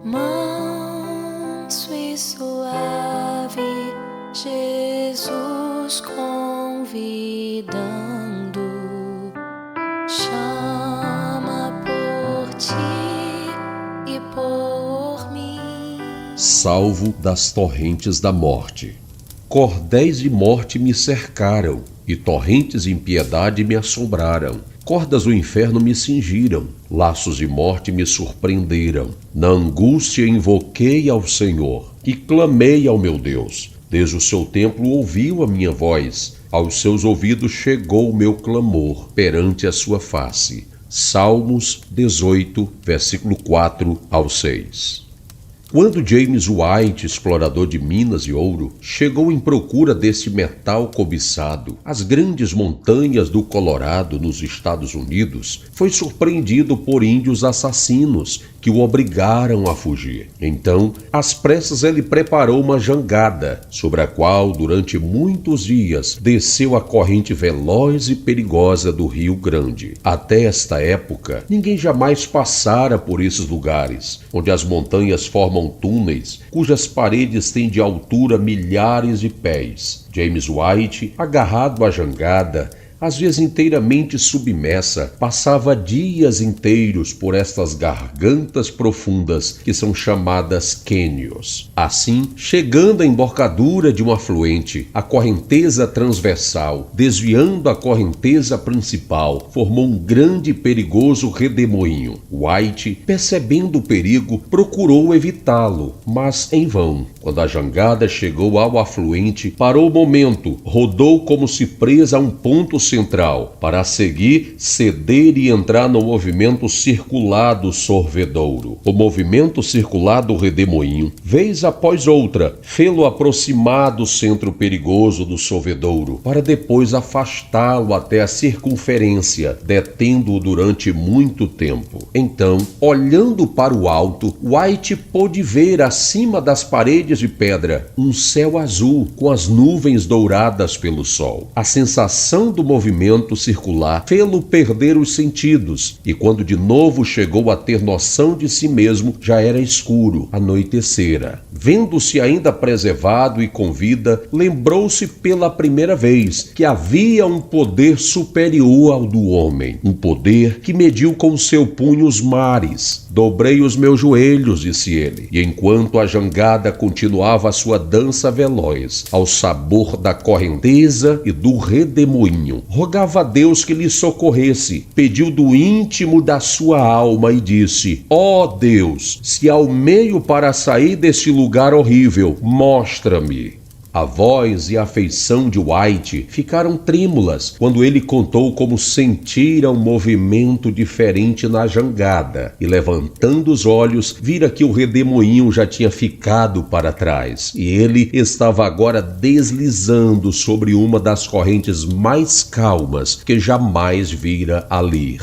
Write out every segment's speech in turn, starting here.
Manso e suave, Jesus convidando, chama por ti e por mim. Salvo das torrentes da morte. Cordéis de morte me cercaram, e torrentes de impiedade me assombraram. Cordas do inferno me cingiram, laços de morte me surpreenderam. Na angústia invoquei ao Senhor, e clamei ao meu Deus. Desde o seu templo ouviu a minha voz, aos seus ouvidos chegou o meu clamor perante a sua face. Salmos 18, versículo 4 ao 6. Quando James White, explorador de minas de ouro, chegou em procura desse metal cobiçado às grandes montanhas do Colorado, nos Estados Unidos, foi surpreendido por índios assassinos que o obrigaram a fugir. Então, às pressas, ele preparou uma jangada, sobre a qual, durante muitos dias, desceu a corrente veloz e perigosa do Rio Grande. Até esta época, ninguém jamais passara por esses lugares, onde as montanhas formam túneis, cujas paredes têm de altura milhares de pés. James White, agarrado à jangada, às vezes inteiramente submersa, passava dias inteiros por estas gargantas profundas que são chamadas cânions. Assim, chegando à embocadura de um afluente, a correnteza transversal, desviando a correnteza principal, formou um grande e perigoso redemoinho. White, percebendo o perigo, procurou evitá-lo, mas em vão. Quando a jangada chegou ao afluente, parou o momento, rodou como se presa a um ponto central, para a seguir ceder e entrar no movimento circular do sorvedouro. O movimento circular do redemoinho, vez após outra, fê-lo aproximar do centro perigoso do sorvedouro, para depois afastá-lo até a circunferência, detendo-o durante muito tempo. Então, olhando para o alto, White pôde ver acima das paredes de pedra um céu azul com as nuvens douradas pelo sol. A sensação do movimento circular fê-lo perder os sentidos, e quando de novo chegou a ter noção de si mesmo, já era escuro, anoitecera. Vendo-se ainda preservado e com vida, lembrou-se pela primeira vez que havia um poder superior ao do homem, um poder que mediu com seu punho os mares. Dobrei os meus joelhos, disse ele, e enquanto a jangada continuava a sua dança veloz, ao sabor da correnteza e do redemoinho, rogava a Deus que lhe socorresse, pediu do íntimo da sua alma e disse: ó Deus, se há um meio para sair desse lugar horrível, mostra-me. A voz e a afeição de White ficaram trêmulas quando ele contou como sentira um movimento diferente na jangada, e levantando os olhos, vira que o redemoinho já tinha ficado para trás, e ele estava agora deslizando sobre uma das correntes mais calmas que jamais vira ali.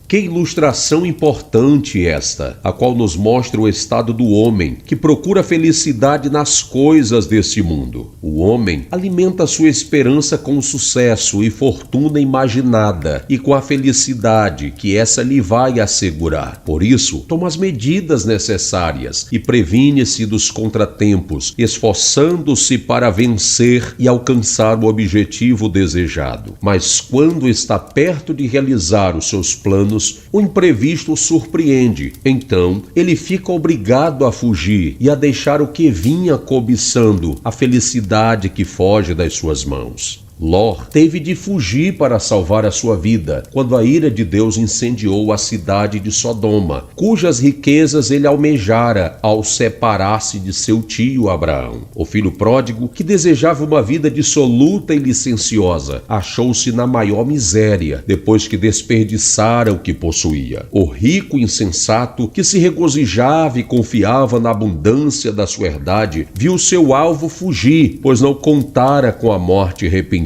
Que ilustração importante esta, a qual nos mostra o estado do homem, que procura felicidade nas coisas desse mundo. O homem alimenta sua esperança com o sucesso e fortuna imaginada e com a felicidade que essa lhe vai assegurar. Por isso, toma as medidas necessárias e previne-se dos contratempos, esforçando-se para vencer e alcançar o objetivo desejado. Mas quando está perto de realizar os seus planos, o imprevisto o surpreende. Então, ele fica obrigado a fugir e a deixar o que vinha cobiçando, a felicidade que foge das suas mãos. Ló teve de fugir para salvar a sua vida, quando a ira de Deus incendiou a cidade de Sodoma, cujas riquezas ele almejara ao separar-se de seu tio Abraão. O filho pródigo, que desejava uma vida dissoluta e licenciosa, achou-se na maior miséria, depois que desperdiçara o que possuía. O rico insensato, que se regozijava e confiava na abundância da sua herdade, viu seu alvo fugir, pois não contara com a morte repentina.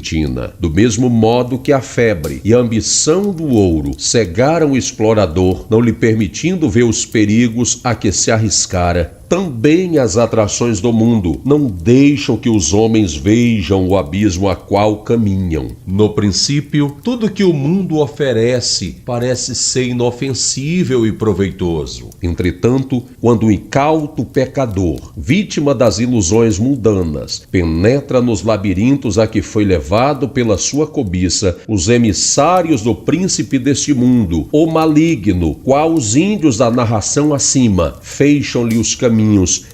Do mesmo modo que a febre e a ambição do ouro cegaram o explorador, não lhe permitindo ver os perigos a que se arriscara, também as atrações do mundo não deixam que os homens vejam o abismo a qual caminham. No princípio, tudo que o mundo oferece parece ser inofensível e proveitoso. Entretanto, quando o incauto pecador, vítima das ilusões mundanas, penetra nos labirintos a que foi levado pela sua cobiça, os emissários do príncipe deste mundo, o maligno, qual os índios da narração acima, fecham-lhe os caminhos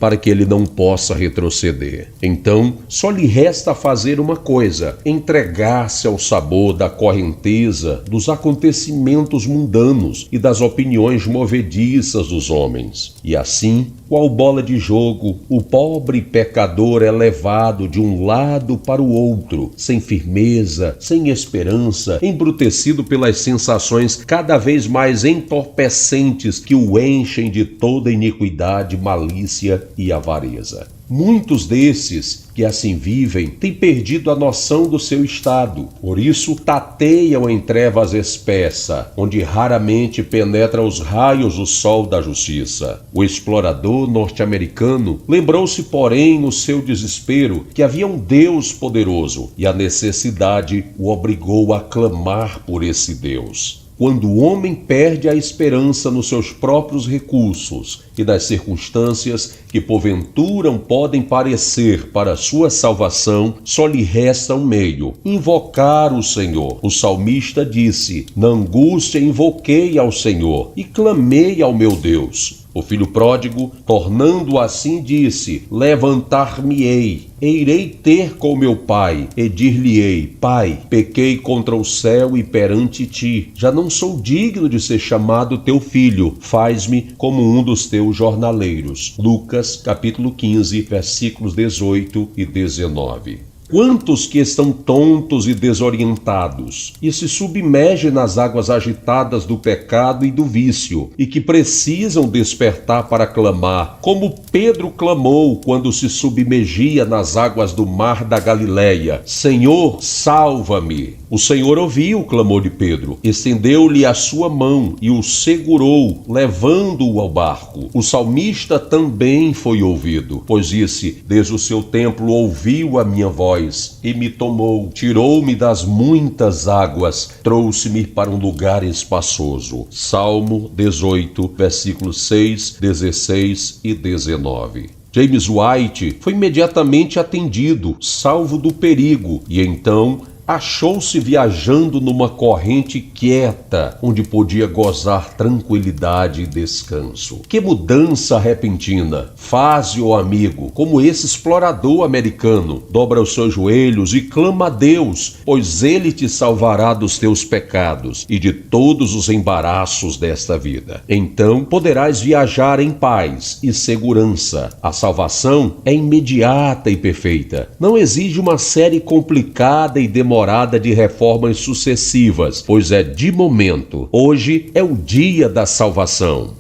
para que ele não possa retroceder. Então, só lhe resta fazer uma coisa: entregar-se ao sabor da correnteza dos acontecimentos mundanos e das opiniões movediças dos homens. E assim, qual bola de jogo, o pobre pecador é levado de um lado para o outro, sem firmeza, sem esperança, embrutecido pelas sensações cada vez mais entorpecentes que o enchem de toda iniquidade, malícia e avareza. Muitos desses que assim vivem têm perdido a noção do seu estado. Por isso, tateiam em trevas espessa, onde raramente penetra os raios do sol da justiça. O explorador norte-americano lembrou-se, porém, no seu desespero, que havia um Deus poderoso, e a necessidade o obrigou a clamar por esse Deus. Quando o homem perde a esperança nos seus próprios recursos e nas circunstâncias que porventura podem parecer para sua salvação, só lhe resta um meio: invocar o Senhor. O salmista disse: na angústia invoquei ao Senhor e clamei ao meu Deus. O filho pródigo, tornando assim, disse: levantar-me-ei, irei ter com meu pai, e dir-lhe-ei: Pai, pequei contra o céu e perante ti, já não sou digno de ser chamado teu filho, faz-me como um dos teus jornaleiros. Lucas, capítulo 15, versículos 18 e 19. Quantos que estão tontos e desorientados e se submergem nas águas agitadas do pecado e do vício e que precisam despertar para clamar, como Pedro clamou quando se submergia nas águas do mar da Galileia: Senhor, salva-me! O Senhor ouviu o clamor de Pedro, estendeu-lhe a sua mão e o segurou, levando-o ao barco. O salmista também foi ouvido, pois disse: desde o seu templo ouviu a minha voz e me tomou, tirou-me das muitas águas, trouxe-me para um lugar espaçoso. Salmo 18, versículos 6, 16 e 19. James White foi imediatamente atendido, salvo do perigo, e então achou-se viajando numa corrente quieta, onde podia gozar tranquilidade e descanso. Que mudança repentina! Faze, ó amigo, como esse explorador americano, dobra os seus joelhos e clama a Deus, pois Ele te salvará dos teus pecados e de todos os embaraços desta vida. Então poderás viajar em paz e segurança. A salvação é imediata e perfeita. Não exige uma série complicada e demorada de reformas sucessivas, pois é de momento. Hoje é o dia da salvação.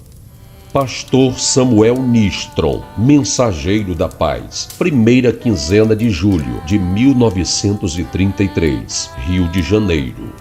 Pastor Samuel Nistron, Mensageiro da Paz, 1ª quinzena de julho de 1933, Rio de Janeiro.